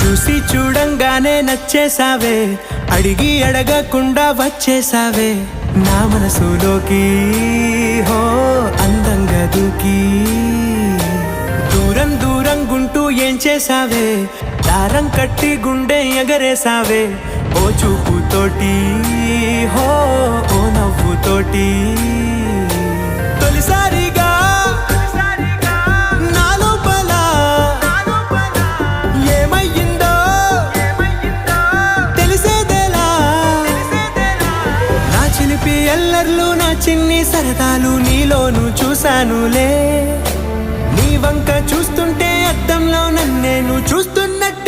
చూసి చూడంగానే నచ్చేసావే, అడిగి అడగకుండా వచ్చేసావే నా మనసులోకి. హో అందంగా దూకి దూరం దూరం గుంటూ ఏం చేసావే, దారం కట్టి గుండె ఎగరేసావే ఓ చూపుతోటి. హో ఓ నవ్వుతోటి తొలిసారిగా నా లోపల ఏమయ్యిందో తెలిసేదేలా. నా చిలిపి ఎల్లర్లు నా చిన్ని సరదాలు నీలోను చూశానులే. నీ వంక చూస్తుంటే అద్దంలో నన్నేను చూస్తున్నట్టు